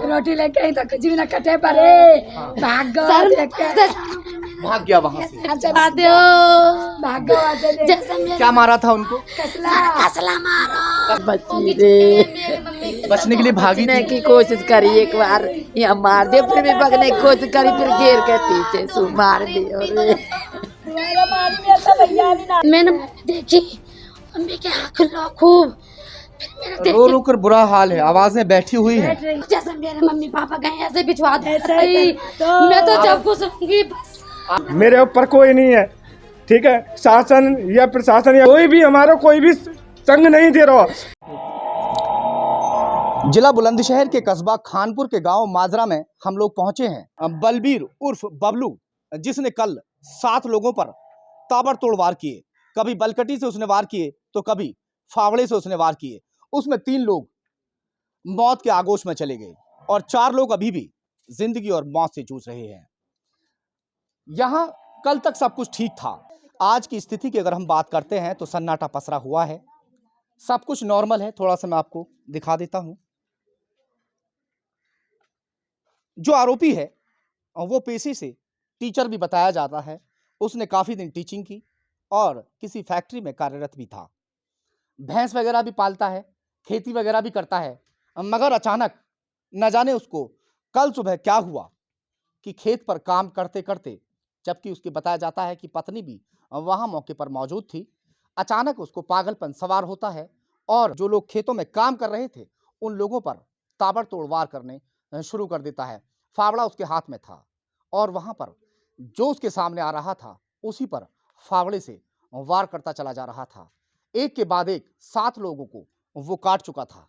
रोटी लेके आई तो कुछ भी ना कटे परे भाग गो भाग गया वहाँ से। भाग गो क्या मारा था उनको? कसला मारो बची रे, बचने के लिए भागी बचने थी। की कोशिश करी एक बार, यहाँ मार दे, फिर भी भागने की कोशिश करी, फिर घेर के पीछे सु मार दियो रे। मैंने देखी मम्मी के आँख लो खूब, रो रो कर बुरा हाल है, आवाजें बैठी हुई है। जैसे मेरे मम्मी पापा गए ऐसे बिछवा दे मैं तो जब कुछ होंगी बस। मेरे ऊपर कोई नहीं है, ठीक है, शासन या प्रशासन या कोई भी हमारा कोई भी संग नहीं दे रहा। जिला बुलंदशहर के कस्बा खानपुर के गांव माजरा में हम लोग पहुंचे हैं। बलबीर उर्फ बबलू, जिसने कल 7 लोगों पर ताबड़तोड़ वार किए, कभी बलकटी से उसने वार किए तो कभी फावड़े से उसने वार किए। उसमें 3 लोग मौत के आगोश में चले गए और 4 लोग अभी भी जिंदगी और मौत से जूझ रहे हैं। यहां कल तक सब कुछ ठीक था। आज की स्थिति की अगर हम बात करते हैं तो सन्नाटा पसरा हुआ है, सब कुछ नॉर्मल है। थोड़ा सा मैं आपको दिखा देता हूं। जो आरोपी है वो पेशे से टीचर भी बताया जाता है। उसने काफी दिन टीचिंग की और किसी फैक्ट्री में कार्यरत भी था। भैंस वगैरह भी पालता है, खेती वगैरह भी करता है। मगर अचानक न जाने उसको कल सुबह क्या हुआ कि खेत पर काम करते करते, जबकि उसके बताया जाता है कि पत्नी भी वहां मौके पर मौजूद थी, अचानक उसको पागलपन सवार होता है और जो लोग खेतों में काम कर रहे थे उन लोगों पर ताबड़तोड़ वार करने शुरू कर देता है। फावड़ा उसके हाथ में था और वहां पर जो उसके सामने आ रहा था उसी पर फावड़े से वार करता चला जा रहा था। एक के बाद एक 7 लोगों को वो काट चुका था।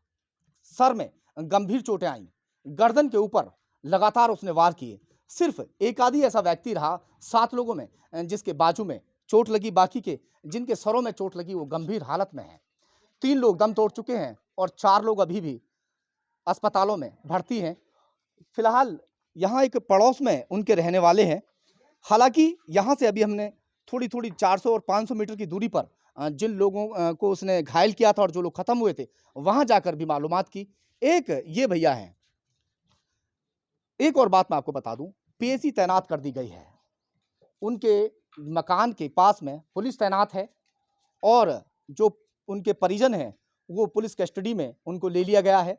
सर में गंभीर चोटें आईं, गर्दन के ऊपर लगातार उसने वार किए। सिर्फ एक आधी ऐसा व्यक्ति रहा 7 लोगों में जिसके बाजू में चोट लगी, बाकी के जिनके सरों में चोट लगी वो गंभीर हालत में हैं। 3 लोग दम तोड़ चुके हैं और 4 लोग अभी भी अस्पतालों में भर्ती हैं। फिलहाल यहाँ एक पड़ोस में उनके रहने वाले हैं। हालांकि यहाँ से अभी हमने थोड़ी थोड़ी 400 और 500 मीटर की दूरी पर जिन लोगों को उसने घायल किया था और जो लोग खत्म हुए थे वहां जाकर भी मालूमात की। एक ये भैया हैं। एक और बात मैं आपको बता दूं, पीएसी तैनात कर दी गई है। उनके मकान के पास में पुलिस तैनात है और जो उनके परिजन हैं वो पुलिस कस्टडी में उनको ले लिया गया है।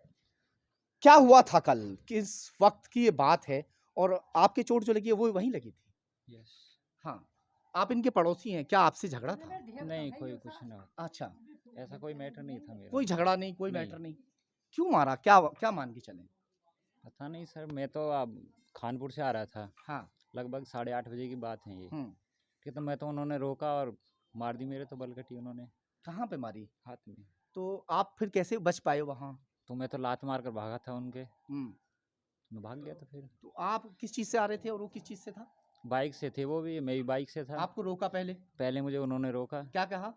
क्या हुआ था कल, किस वक्त की ये बात है? और आपके चोट जो लगी है वो वहीं लगी थी? यस। हाँ, आप इनके पड़ोसी हैं, क्या आपसे झगड़ा था? नहीं, कोई कुछ ना, अच्छा, ऐसा कोई मैटर नहीं था मेरा। कोई झगड़ा नहीं, कोई नहीं। मैटर नहीं। क्यों मारा, क्या क्या मान के चले? पता नहीं सर, मैं तो अब खानपुर से आ रहा था, हाँ। लगभग 8:30 बजे की बात है ये। कि तो मैं तो उन्होंने रोका और मार दी मेरे तो बलकटी उन्होंने कहाँ पे मारी? हाथ में। तो आप फिर कैसे बच पाए वहाँ? तो मैं तो लात मार कर भागा था उनके, हम्म। मैं भाग गया। तो फिर तो आप किस चीज से आ रहे थे और वो किस चीज से था? बाइक से थे वो भी, मैं भी बाइक से था। आपको रोका पहले? पहले मुझे उन्होंने रोका, क्या कहा?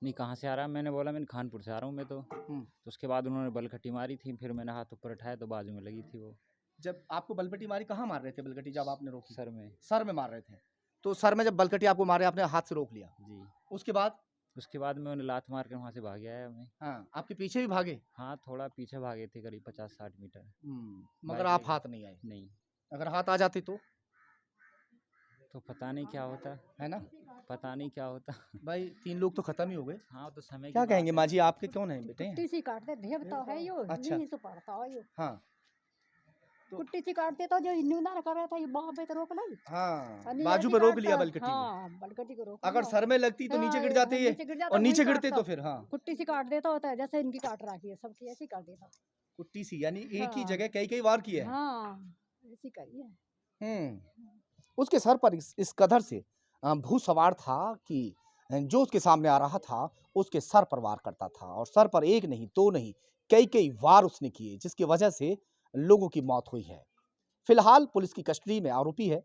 नहीं कहाँ से आ रहा है, मैंने बोला मैंने खानपुर से आ रहा हूँ मैं तो। तो उसके बाद उन्होंने बलकटी मारी थी, फिर मैंने हाथ ऊपर उठाया तो बाजू में लगी थी वो। जब आपको बलकटी मारी, कहाँ मार रहे थे बलकटी जब आपने रोकी? सर में। सर में मार रहे थे। तो सर में जब बलकटी आपको मारे आपने हाथ से रोक लिया जी। उसके बाद? उसके बाद मैं उन्हें लात मार कर वहाँ से भाग आया मैं। हाँ, आपके पीछे भी भागे? हाँ, थोड़ा पीछे भागे थे, करीब 50-60 मीटर। मगर बाइक आप लेके। हाथ नहीं आए? नहीं। अगर हाथ आ जाते तो पता नहीं क्या होता, है ना? पता नहीं क्या होता। भाई 3 लोग तो खत्म ही हो गए। हाँ, तो समय की क्या बात कहेंगे है। माँ जी, आपके कौन है बेटे? कुट्टी सी काटते देवता है यो, अच्छा। नहीं तो पड़ता है यो। हाँ। कुट्टी सी काटते तो जो न्यूनार कर रहा था ये बाह पे तो रोक लाई। हाँ, और बाजू नीचे पे रोक काटता, लिया बलकटी को। हाँ, बलकटी को रोक अगर लिया। सर में लगती तो नीचे गिर जाते ये, नीचे गिर जाता, और वहीं नीचे गिरते काटता। तो फिर हाँ कुट्टी सी काट देता होता है, जैसे इनकी काट रखी है सबकी ऐसी काट देता। कुट्टी सी, यानी एक ही हाँ। जगह कई कई वार किए हैं। हाँ, ऐसी करी है। उसके सर पर इस कदर से भू सवार था कि जो उसके सामने आ रहा था उसके सर पर वार करता था और सर पर एक नहीं, 2 नहीं, कई कई वार उसने किए, जिसकी वजह से लोगों की मौत हुई है। फिलहाल पुलिस की कस्टडी में आरोपी है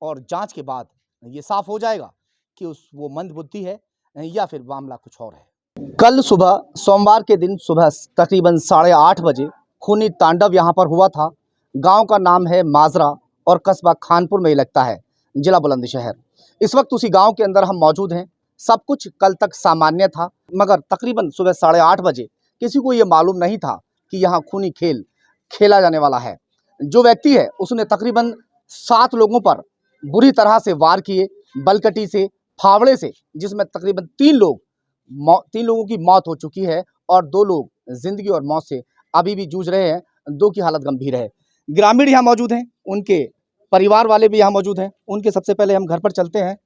और जांच के बाद ये साफ हो जाएगा कि वो मंदबुद्धि है या फिर मामला कुछ और है। कल सुबह सोमवार के दिन सुबह तकरीबन 8:30 बजे खूनी तांडव यहाँ पर हुआ था। गांव का नाम है माजरा और कस्बा खानपुर में ही लगता है, जिला बुलंदशहर। इस वक्त उसी गांव के अंदर हम मौजूद हैं। सब कुछ कल तक सामान्य था, मगर तकरीबन सुबह 8:30 बजे किसी को ये मालूम नहीं था कि यहाँ खूनी खेल खेला जाने वाला है। जो व्यक्ति है उसने तकरीबन 7 लोगों पर बुरी तरह से वार किए, बलकटी से, फावड़े से, जिसमें तकरीबन 3 लोगों की मौत हो चुकी है और 2 लोग जिंदगी और मौत से अभी भी जूझ रहे हैं। 2 की हालत गंभीर है। ग्रामीण यहाँ मौजूद हैं, उनके परिवार वाले भी यहाँ मौजूद हैं। उनके सबसे पहले हम घर पर चलते हैं।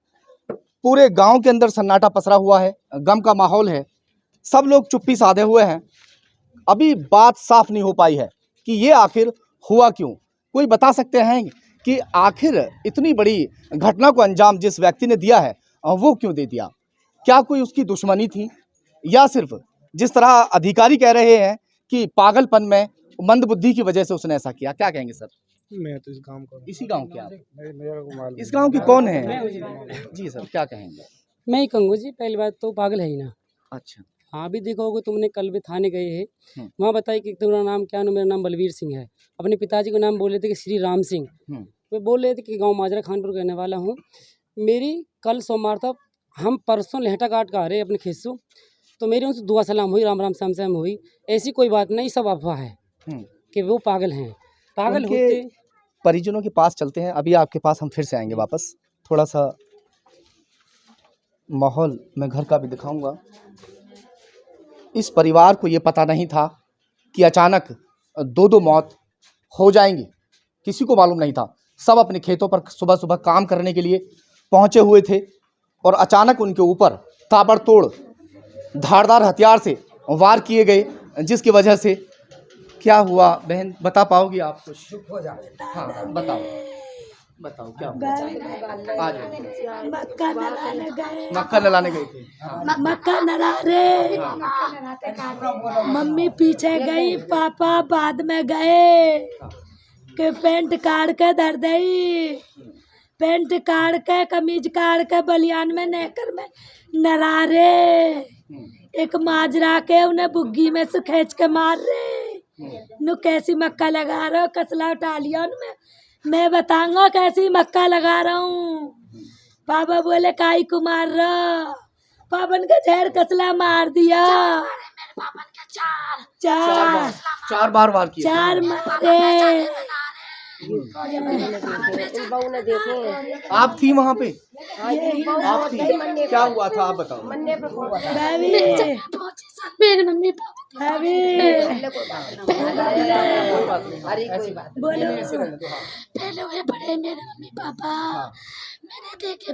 पूरे गांव के अंदर सन्नाटा पसरा हुआ है, गम का माहौल है, सब लोग चुप्पी साधे हुए हैं। अभी बात साफ नहीं हो पाई है कि ये आखिर हुआ क्यों। कोई बता सकते हैं कि आखिर इतनी बड़ी घटना को अंजाम जिस व्यक्ति ने दिया है वो क्यों दे दिया? क्या कोई उसकी दुश्मनी थी, या सिर्फ जिस तरह अधिकारी कह रहे हैं कि पागलपन में, मंदबुद्धि की वजह से उसने ऐसा किया? क्या कहेंगे सर? मैं तो इस गांव का, इसी गांव के आप? मेरा को मालूम। इस गांव की कौन है? जी सर, क्या कहेंगे? मैं ही कहूँगा जी, पहली बात तो पागल है ही ना। अच्छा। हाँ, अभी देखोगे तुमने, कल भी थाने गए हैं, हम्म। वहाँ बताई कि तुम्हारा नाम क्या है? मेरा नाम बलवीर सिंह है। अपने पिताजी को नाम बोले थे कि श्री राम सिंह। वे बोल रहे थे कि गांव माजरा खानपुर रहने वाला हूँ। मेरी कल सोमवार था, हम परसों लहटा काट का आ रहे अपने खेत से, तो मेरी उनसे दुआ सलाम हुई, राम राम श्याम श्याम हुई। ऐसी कोई बात नहीं, सब अफवाह है कि वो पागल हैं। पागल उनके होते परिजनों के पास चलते हैं। अभी आपके पास हम फिर से आएंगे वापस। थोड़ा सा माहौल मैं घर का भी दिखाऊंगा। इस परिवार को ये पता नहीं था कि अचानक 2 मौत हो जाएंगी, किसी को मालूम नहीं था। सब अपने खेतों पर सुबह सुबह काम करने के लिए पहुंचे हुए थे और अचानक उनके ऊपर ताबड़तोड़ धारदार हथियार से वार किए गए, जिसकी वजह से क्या हुआ बहन, बता पाओगी आप कुछ? चुप हो जाओ। हाँ, बताओ क्या हुआ? आज मक्का नलाने गए थे। हाँ। मक्का नला रे। मम्मी पीछे गई, पापा बाद में गए के पेंट काट के धर दई, पेंट काट के, कमीज काट के, बलियान में नेकर में नरा रे। एक माजरा के उन्हें बुग्गी में से खींच के मार रे। नु कैसी मक्का लगा रहा हो, कसला उठा लिया उनमें। मैं बताऊंगा कैसी मक्का लगा रहा हूँ। पापा बोले काई को मार रहा, पापन का झेर कसला मार दिया। चार बार वार किया। 4 मारे। आप थी वहाँ पे? आप थी? क्या हुआ था आप बताओ। मेरे मम्मी पापा पहले हुए बड़े मेरे मम्मी पापा, मैंने देखे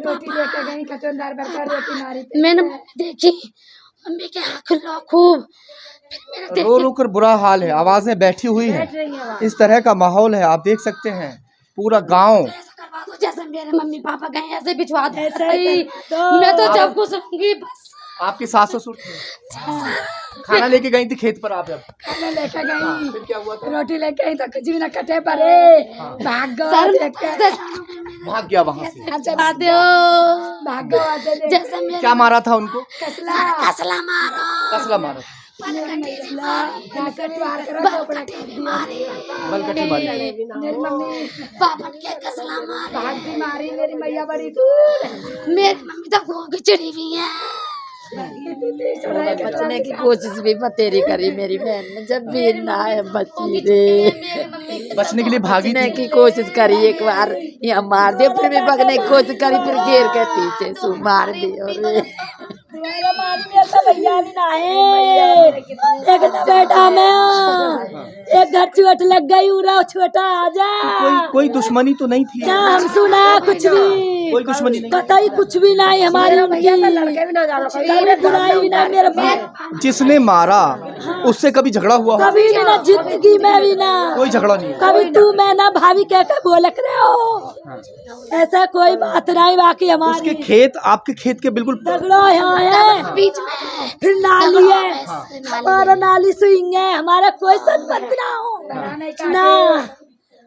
मैंने देखी मम्मी के आँख लो खूब। रो रो कर बुरा हाल है, आवाजें बैठी हुई हैं। इस तरह का माहौल है, आप देख सकते हैं पूरा गांव। जैसे मेरे मम्मी पापा गए ऐसे बिछवा दे। मैं तो जब कुछ रहूंगी बस। आपके सास ससुर खाना लेके गई थी खेत पर? आप जब खाना लेके गई, फिर क्या हुआ था? रोटी लेके गई तो कुछ भी ना कटे पड़े, भाग भाग गया वहाँ से। जैसे मेरे क्या मारा था उनको? कसला मारो, कसला मारा, बलकटी मारी। पापा के कसला मारे। मारी मेरी मैया बड़ी दूर। मेरी मम्मी तो घोंघ चढ़ी हुई है। बचने की कोशिश भी बतेरी करी मेरी बहन ने, जब भी ना है बची रे। बचने के लिए भागी बचने की कोशिश करी, एक बार यहाँ मार दिया, फिर भी भागने की कोशिश करी, फिर घेर के पीछे से मार दिया रे। भैया भी ना है, एक बेटा में एक घर चोट लग गई, उरा छोटा आ जा। कोई दुश्मनी तो नहीं थी? ना हम सुना कुछ भी, कोई दुश्मनी नहीं, पता ही कुछ भी नहीं हमारी लड़के भी ना जाना, बुराई भी ना। मेरे जिसने मारा उससे कभी झगड़ा हुआ? कभी भी ना, जिंदगी में भी ना, कोई झगड़ा नहीं। कभी तू मैं ना भाभी कह कर बोलक रहे हो, ऐसा कोई बात नहीं। बाकी हमारे उसके खेत, आपके खेत के बिल्कुल झगड़ा यहाँ है, बीच में फिर नाली है, हमारा नाली स्विंग है, हमारा कोई संबंध ना हो ना।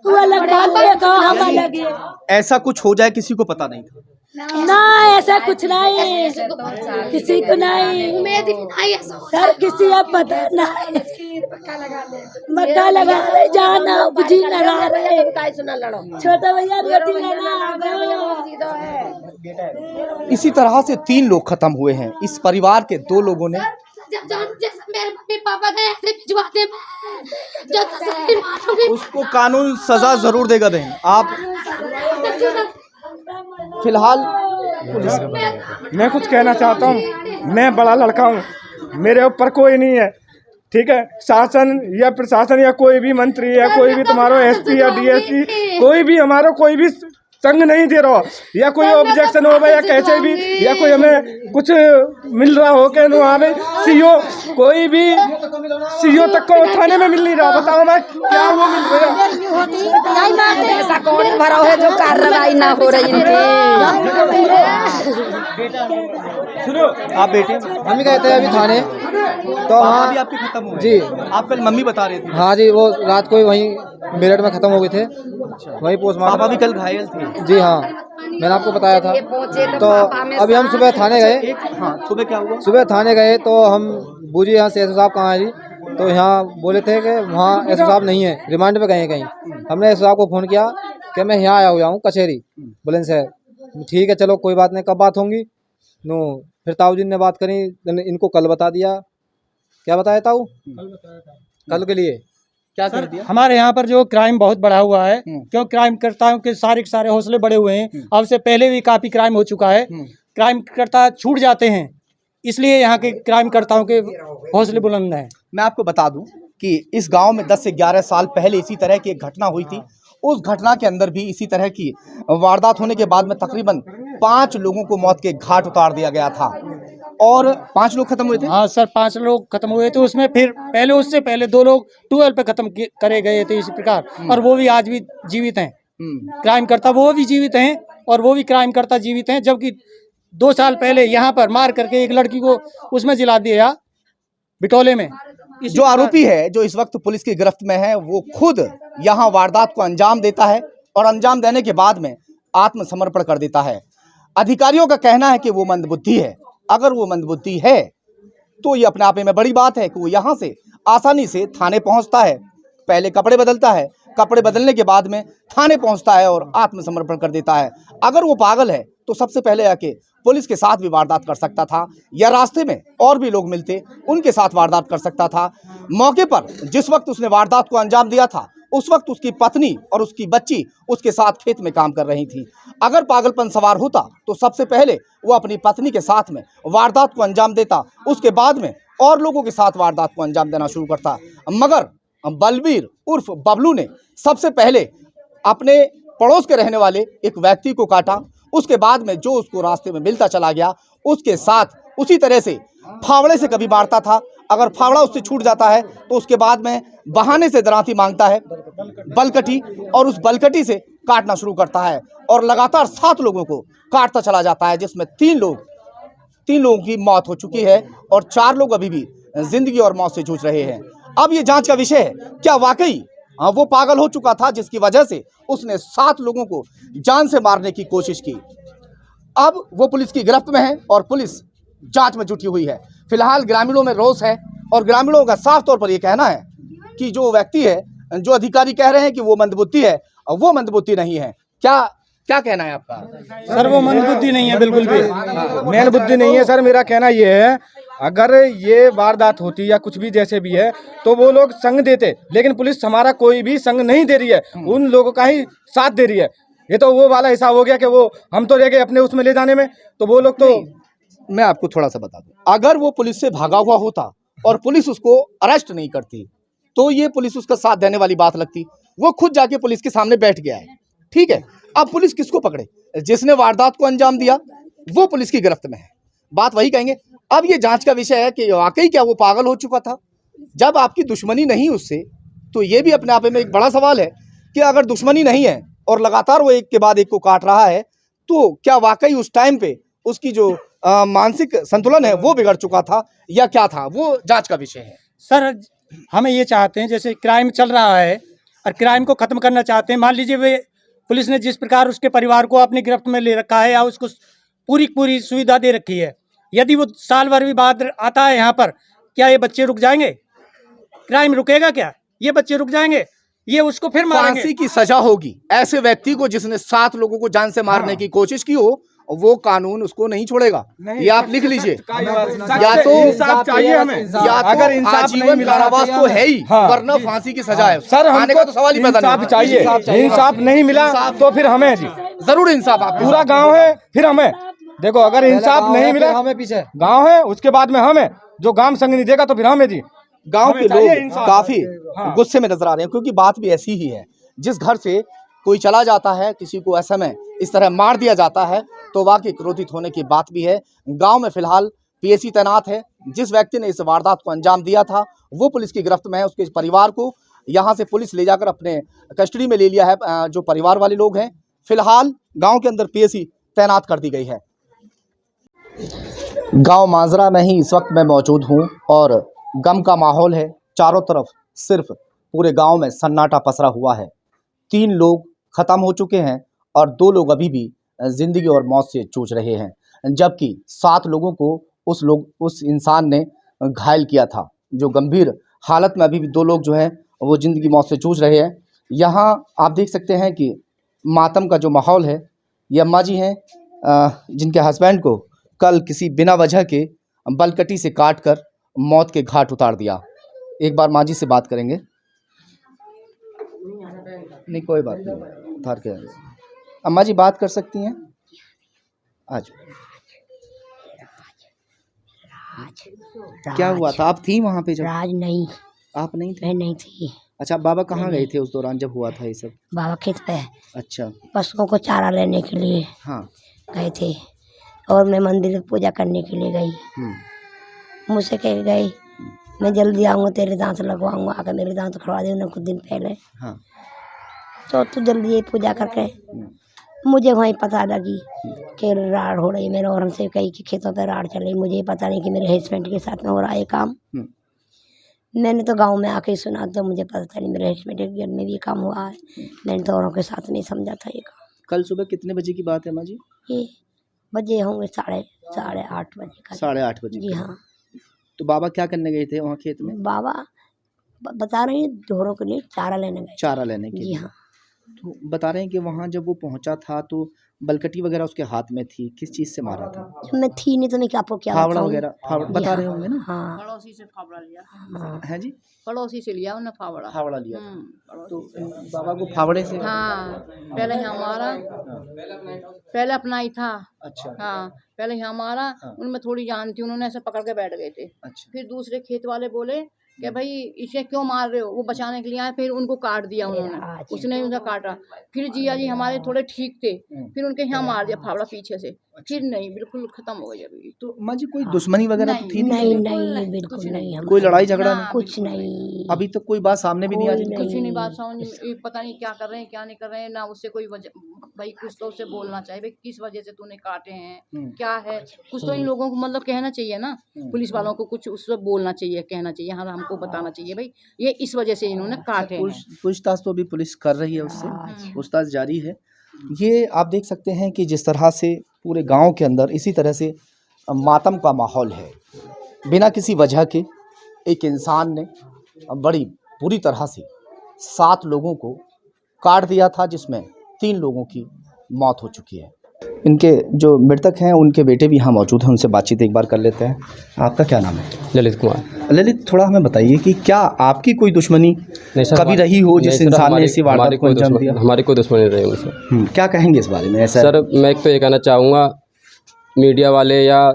वो अलग हम अलग है। ऐसा कुछ हो जाए किसी को पता नहीं था? ना ऐसा कुछ नहीं, किसी को नहीं, उम्मीद नहीं सर, किसी अब पता नहीं। मक्का लगा रहे, जाना बुझी लगा रहे, छोटा भैया रोटी इसी तरह से 3 लोग खत्म हुए हैं। इस परिवार के 2 लोगों ने जैसे मेरे मम्मी पापा ने ऐसे भिजवा दे, जो तसल्ली मानूंगी। उसको कानून सजा जरूर देगा बहन। आप फिलहाल मैं कुछ कहना चाहता हूँ, मैं बड़ा लड़का हूँ, मेरे ऊपर कोई नहीं है, ठीक है। शासन या प्रशासन या कोई भी मंत्री या कोई भी तुम्हारा एसपी या डीएसपी कोई भी हमारा कोई भी संग नहीं दे रहा, या कोई ऑब्जेक्शन हो या कैसे भी, या कोई हमें कुछ मिल रहा हो कि वहाँ पे सीओ कोई भी सीओ तक को थाने में मिल नहीं रहा। बताओ मैं क्या वो मिल रहा है। ऐसा कौन भरा है जो कार्रवाई ना हो रही सुनो आप बेटे, हम ही गए थे अभी थाने, तो वहाँ भी वहाँ आपके खत्म हुए? जी आप कल मम्मी बता रहे थे। हाँ जी, वो रात को ही वहीं मेरठ में ख़त्म हो गए थे, वहीं पोस्टमार्टम। पापा भी कल घायल थे? जी हाँ, मैंने आपको बताया था। तो अभी हम सुबह थाने गए। हाँ, सुबह क्या हुआ? सुबह थाने गए तो हम बूझे यहाँ से एसओ साहब कहाँ है जी, तो यहाँ बोले थे कि वहाँ एसओ साहब नहीं है, रिमांड पे गए हैं कहीं। हमने एसओ साहब को फ़ोन किया कि मैं यहाँ आया हुआ हूँ कचहरी बुलंदशहर। ठीक है चलो कोई बात नहीं, कब बात होंगी नो। फिर ताऊ जी ने बात करी, इनको कल बता दिया। क्या बताया ताऊ? कल के लिए क्या कर दिया? हमारे यहाँ पर जो क्राइम बहुत बढ़ा हुआ है, क्यों क्राइम करताओं के सारे हौसले बढ़े हुए हैं। अब से पहले भी काफ़ी क्राइम हो चुका है, क्राइम करता छूट जाते हैं, इसलिए यहाँ के क्राइम करताओं के हौसले बुलंद हैं। मैं आपको बता दूं कि इस गांव में 10 से 11 साल पहले इसी तरह की एक घटना हुई थी। उस घटना के अंदर भी इसी तरह की वारदात होने के बाद में तकरीबन 5 लोगों को मौत के घाट उतार दिया गया था और 5 लोग खत्म हुए थे। हाँ सर, 5 लोग खत्म हुए थे उसमें, फिर पहले उससे पहले 2 लोग ट्वेल पे खत्म करे गए थे इसी प्रकार, और वो भी आज भी जीवित हैं। क्राइम करता वो भी जीवित हैं और वो भी क्राइम करता जीवित हैं, जबकि 2 साल पहले यहाँ पर मार करके एक लड़की को उसमें जिला दिया बिटोले में। जो आरोपी है जो इस वक्त पुलिस की गिरफ्त में है, वो खुद यहाँ वारदात को अंजाम देता है और अंजाम देने के बाद में आत्मसमर्पण कर देता है। अधिकारियों का कहना है कि वो मंदबुद्धि है। अगर वो मंदबुद्धि है तो ये अपने आप में बड़ी बात है कि वो यहाँ से आसानी से थाने पहुँचता है, पहले कपड़े बदलता है, कपड़े बदलने के बाद में थाने पहुँचता है और आत्मसमर्पण कर देता है। अगर वो पागल है तो सबसे पहले आके पुलिस के साथ भी वारदात कर सकता था, या रास्ते में और भी लोग मिलते उनके साथ वारदात कर सकता था। मौके पर जिस वक्त उसने वारदात को अंजाम दिया था उस वक्त उसकी पत्नी और उसकी बच्ची उसके साथ खेत में काम कर रही थी। अगर पागलपन सवार होता तो सबसे पहले वो अपनी पत्नी के साथ में वारदात को अंजाम देता, उसके बाद में और लोगों के साथ वारदात को अंजाम देना शुरू करता। मगर बलवीर उर्फ बबलू ने सबसे पहले अपने पड़ोस के रहने वाले एक व्यक्ति को काटा, उसके बाद में जो उसको रास्ते में मिलता चला गया उसके साथ उसी तरह से फावड़े से कभी मारता था। अगर फावड़ा उससे छूट जाता है तो उसके बाद में बहाने से दरांती मांगता है, बलकटी, और उस बलकटी से काटना शुरू करता है और लगातार 7 लोगों को काटता चला जाता है, जिसमें 3 लोगों की मौत हो चुकी है और 4 लोग अभी भी जिंदगी और मौत से जूझ रहे हैं। अब ये जांच का विषय है, क्या वाकई वो पागल हो चुका था जिसकी वजह से उसने 7 लोगों को जान से मारने की कोशिश की। अब वो पुलिस की गिरफ्त में है और पुलिस जांच में जुटी हुई है। फिलहाल ग्रामीणों में रोष है और ग्रामीणों का साफ तौर पर यह कहना है कि जो व्यक्ति है, जो अधिकारी कह रहे हैं कि वो मंदबुद्धि है, वो मंदबुद्धि नहीं है। क्या कहना है आपका? सर वो मंदबुद्धि नहीं है, बिल्कुल भी मैन बुद्धि नहीं है सर। मेरा कहना ये है, अगर ये वारदात होती या कुछ भी जैसे भी है तो वो लोग संग देते, लेकिन पुलिस हमारा कोई भी संग नहीं दे रही है, उन लोगों का ही साथ दे रही है। ये तो वो वाला हिसाब हो गया कि वो हम तो रह गए अपने उसमें ले जाने में, तो वो लोग तो। मैं आपको थोड़ा सा बता दूं, अगर वो पुलिस से भागा हुआ होता और पुलिस उसको अरेस्ट नहीं करती तो ये पुलिस उसका साथ देने वाली बात लगती। वो खुद जाके पुलिस के सामने बैठ गया है, ठीक है। अब पुलिस किसको पकड़े? जिसने वारदात को अंजाम दिया वो पुलिस की गिरफ्त में है, बात वही कहेंगे। अब ये जांच का विषय है कि वाकई क्या वो पागल हो चुका था। जब आपकी दुश्मनी नहीं उससे, तो ये भी अपने आप में एक बड़ा सवाल है कि अगर दुश्मनी नहीं है और लगातार वो एक के बाद एक को काट रहा है, तो क्या वाकई उस टाइम पे उसकी जो मानसिक संतुलन है वो बिगड़ चुका था या क्या था? वो जांच का विषय है। सर हमें ये चाहते हैं, जैसे क्राइम चल रहा है और क्राइम को ख़त्म करना चाहते हैं। मान लीजिए वे पुलिस ने जिस प्रकार उसके परिवार को अपनी गिरफ्त में ले रखा है या उसको पूरी सुविधा दे रखी है, यदि वो साल भर भी बाद आता है यहाँ पर, क्या ये बच्चे रुक जाएंगे? क्राइम रुकेगा क्या? ये बच्चे रुक जाएंगे? ये उसको फिर मारेंगे। फांसी की सजा होगी ऐसे व्यक्ति को जिसने 7 लोगों को जान से मारने की कोशिश की हो वो कानून उसको नहीं छोड़ेगा। ये आप लिख लीजिए। या तो इंसाफ चाहिए हमें, या तो अगर इंसाफ नहीं आजीवन मिला कारावास तो है ही, हाँ। वरना फांसी की सजा है। सर आने का हमको तो सवाल ही पैदा नहीं इंसाफ होता। चाहिए, इंसाफ नहीं मिला तो फिर हमें जी जरूर इंसाफ आप पूरा गांव है, फिर हमें देखो अगर इंसाफ नहीं मिला, हमें पीछे गांव है उसके बाद में हमें, जो गांव संग नहीं देगा तो फिर हमें जी। गांव के हमें चाहिए लोग इंसाफ। काफी हाँ। गुस्से में नजर आ रहे हैं, क्योंकि बात भी ऐसी ही है। जिस घर से कोई चला जाता है, किसी को ऐसे में इस तरह मार दिया जाता है, तो वाकई क्रोधित होने की बात भी है। गांव में फिलहाल पीएसी तैनात है। जिस व्यक्ति ने इस वारदात को अंजाम दिया था वो पुलिस की गिरफ्त में है। उसके परिवार को यहां से पुलिस ले जाकर अपने कस्टडी में ले लिया है। जो परिवार वाले लोग हैं, फिलहाल गांव के अंदर पीएसी तैनात कर दी गई है। गांव मांजरा में ही इस वक्त मैं मौजूद हूं और गम का माहौल है। चारों तरफ सिर्फ पूरे गांव में सन्नाटा पसरा हुआ है। 3 लोग खत्म हो चुके हैं और 2 लोग अभी भी जिंदगी और मौत से जूझ रहे हैं, जबकि 7 लोगों को उस इंसान ने घायल किया था। जो गंभीर हालत में अभी भी 2 लोग जो हैं वो जिंदगी मौत से जूझ रहे हैं। यहाँ आप देख सकते हैं कि मातम का जो माहौल है। ये अम्मा जी हैं जिनके हस्बैंड को कल किसी बिना वजह के बलकटी से काट कर मौत के घाट उतार दिया। एक बार माँ जी से बात करेंगे। नहीं कोई बात नहीं, उतार के अम्मा जी बात कर सकती हैं आज। क्या हुआ था? आप थी वहाँ पे जब? राज नहीं, आप नहीं थे? मैं नहीं थी। अच्छा, बाबा कहाँ गए थे उस दौरान जब हुआ था ये सब? बाबा खेत पे अच्छा, पशुओं को चारा लेने के लिए हाँ। गए थे और मैं मंदिर में पूजा करने के लिए गई। मुझसे कह गई मैं जल्दी आऊँगा, तेरे दांत लगवाऊंगा, आकर मेरे दांत खड़वा दे कुछ दिन पहले। हाँ। तो तू जल्दी ये पूजा करके, मुझे वहीं पता लगी कि राड़ हो रही मेरे, और हमसे कई कि खेतों पे राड़ चल रही। मुझे पता नहीं कि मेरे हस्बैंड के साथ में हो रहा है काम। मैंने तो गांव में आके सुना, तो मुझे पता नहीं मेरे हस्बैंड के घर में भी काम हुआ है। मैंने तो औरों के साथ नहीं समझा था ये काम। कल सुबह कितने बजे की बात है माँ जी? ये बजे होंगे 8:30 बजे का। 8:30 बजे। जी हाँ। तो बाबा क्या करने गए थे वहाँ खेत में? बाबा बता रहे हैं ढोरों के लिए चारा लेने गए। चारा लेने के जी लिए। हाँ। तो बता रहे हैं कि वहाँ जब वो पहुँचा था तो बलकटी वगैरह उसके हाथ में थी। किस चीज़ से मारा था? मैं थी नहीं तो मैं आपको क्या फावड़ा बताऊं? वगैरह बता रहे होंगे ना? हाँ। पड़ोसी से फावड़ा लिया। हाँ। है जी? पड़ोसी से लिया उन्हें फावड़ा। फावड़ा लिया था। तो बाबा को फावड़े से? हाँ, पहले यहाँ मारा, पहले अपना ही था। अच्छा। हाँ, पहले यहाँ मारा, उनमें थोड़ी जान थी, उन्होंने ऐसे पकड़ के बैठ गए थे। अच्छा। फिर दूसरे खेत वाले बोले कि भाई इसे क्यों मार रहे हो, वो बचाने के लिए आए, फिर उनको काट दिया उन्होंने, उसने उनका काटा। फिर जिया जी हमारे थोड़े ठीक थे, फिर उनके यहाँ मार दिया फावड़ा पीछे से। फिर नहीं, बिल्कुल खत्म हो गई अभी। तो माँ जी कोई दुश्मनी वगैरह तो थी नहीं नहीं बिल्कुल नहीं। कोई लड़ाई झगड़ा नहीं? कुछ नहीं। अभी तक कोई बात सामने भी नहीं आई? कुछ नहीं, बात समझ पता नहीं क्या कर रहे हैं क्या नहीं कर रहे हैं ना। उससे कोई वजह, भाई कुछ तो उससे बोलना चाहिए, भाई किस वजह से तूने काटे हैं, क्या है, कुछ तो इन लोगों को मतलब कहना चाहिए ना। पुलिस वालों को कुछ उससे बोलना चाहिए, कहना चाहिए, हाँ हमको बताना चाहिए भाई ये इस वजह से इन्होंने काटे हैं। पूछताछ तो अभी पुलिस कर रही है, उससे पूछताछ जारी है। ये आप देख सकते हैं कि जिस तरह से पूरे गांव के अंदर इसी तरह से मातम का माहौल है। बिना किसी वजह के एक इंसान ने बड़ी बुरी तरह से 7 लोगों को काट दिया था, जिसमें 3 लोगों की मौत हो चुकी है। इनके जो मृतक हैं उनके बेटे भी यहाँ मौजूद हैं, उनसे बातचीत एक बार कर लेते हैं। आपका क्या नाम है? ललित कुमार। ललित, थोड़ा हमें बताइए कि क्या आपकी कोई दुश्मनी कभी रही हो जिस इंसान ने इसी वारदात को अंजाम दिया? हमारी कोई दुश्मनी नहीं रही उनसे। क्या कहेंगे इस बारे में? ऐसा सर मैं एक तो ये कहना चाहूँगा, मीडिया वाले या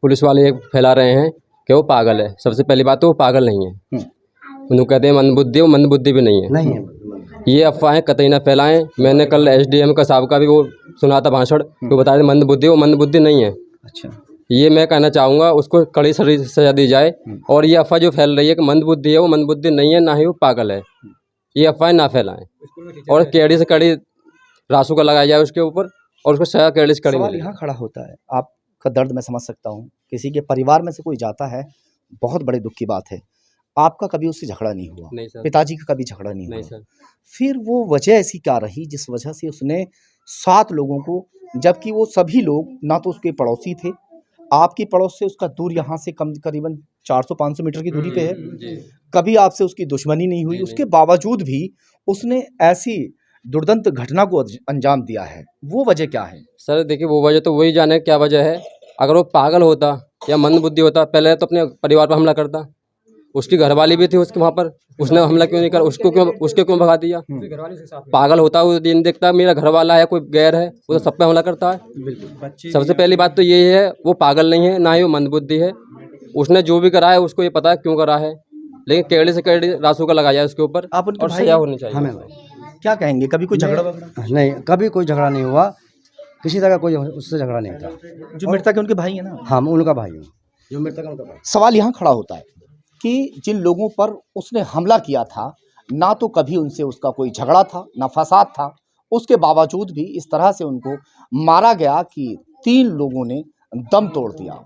पुलिस वाले ये फैला रहे हैं कि वो पागल है। सबसे पहली बात तो वो पागल नहीं है। उन्होंने कहते हैं मंदबुद्धि, वो मंदबुद्धि भी नहीं है। नहीं है। ये अफवाहें कतई ना फैलाएं। मैंने कल SDM का साहब का भी वो सुना था भाषण, तो बता रहे मंदबुद्धि, वो मंदबुद्धि नहीं है। अच्छा। ये मैं कहना चाहूँगा उसको कड़ी सजा दी जाए। और ये अफवाह जो फैल रही है कि मंदबुद्धि है, वो मंदबुद्धि नहीं है, ना ही वो पागल है। ये अफवाहें ना फैलाएं और कड़ी से कड़ी रासू का लगाया जाए उसके ऊपर, और उसको सजा कड़ी से कड़ी सवाल मिले। यहाँ खड़ा होता है, आपका दर्द मैं समझ सकता हूँ। किसी के परिवार में से कोई जाता है, बहुत बड़े दुख की बात है। आपका कभी उससे झगड़ा नहीं हुआ? नहीं सर। पिताजी का कभी झगड़ा नहीं हुआ? नहीं सर। फिर वो वजह ऐसी क्या रही जिस वजह से उसने 7 लोगों को, जबकि वो सभी लोग ना तो उसके पड़ोसी थे, आपकी पड़ोस से उसका दूर यहाँ से कम करीबन 400-500 मीटर की दूरी पे है, कभी आपसे उसकी दुश्मनी नहीं हुई, उसके बावजूद भी उसने ऐसी दुर्दांत घटना को अंजाम दिया है, वो वजह क्या है? सर देखिए वो वजह तो वही जाने क्या वजह है। अगर वो पागल होता या मंदबुद्धि होता पहले तो अपने परिवार पर हमला करता। उसकी घरवाली भी थी उसके वहाँ पर, उसने हमला क्यों नहीं करा? उसको क्यों भगा दिया? पागल होता वो दिन देखता मेरा घर वाला है कोई गैर है, वो तो सब पे हमला करता है। सबसे पहली बात तो ये है वो पागल नहीं है, ना ही वो मंदबुद्धि है। उसने जो भी करा है उसको ये पता है क्यों करा है, लेकिन केड़ी से केड़ी रासू का लगाया उसके ऊपर आप उनके और भाई सजा होनी चाहिए। हमें भाई क्या कहेंगे? कभी कोई झगड़ा वगड़ा? नहीं, कभी कोई झगड़ा नहीं हुआ, किसी तरह कोई उससे झगड़ा नहीं था। जो मृतक है उनके भाई है ना? हम उनका भाई हूँ, जो मृतक है उनका भाई। सवाल यहाँ खड़ा होता है कि जिन लोगों पर उसने हमला किया था, ना तो कभी उनसे उसका कोई झगड़ा था, ना फसाद था, उसके बावजूद भी इस तरह से उनको मारा गया कि 3 लोगों ने दम तोड़ दिया।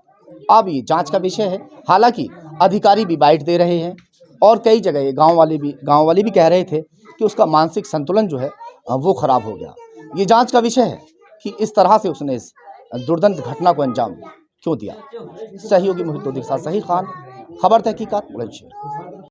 अब ये जांच का विषय है। हालांकि अधिकारी भी बाइट दे रहे हैं और कई जगह ये गांव वाले भी कह रहे थे कि उसका मानसिक संतुलन जो है वो खराब हो गया। ये जांच का विषय है कि इस तरह से उसने इस दुर्दांत घटना को अंजाम क्यों दिया। सहयोगी मोहित लोधी के साथ सही खान, खबर तहकीकात बुलंदशहर।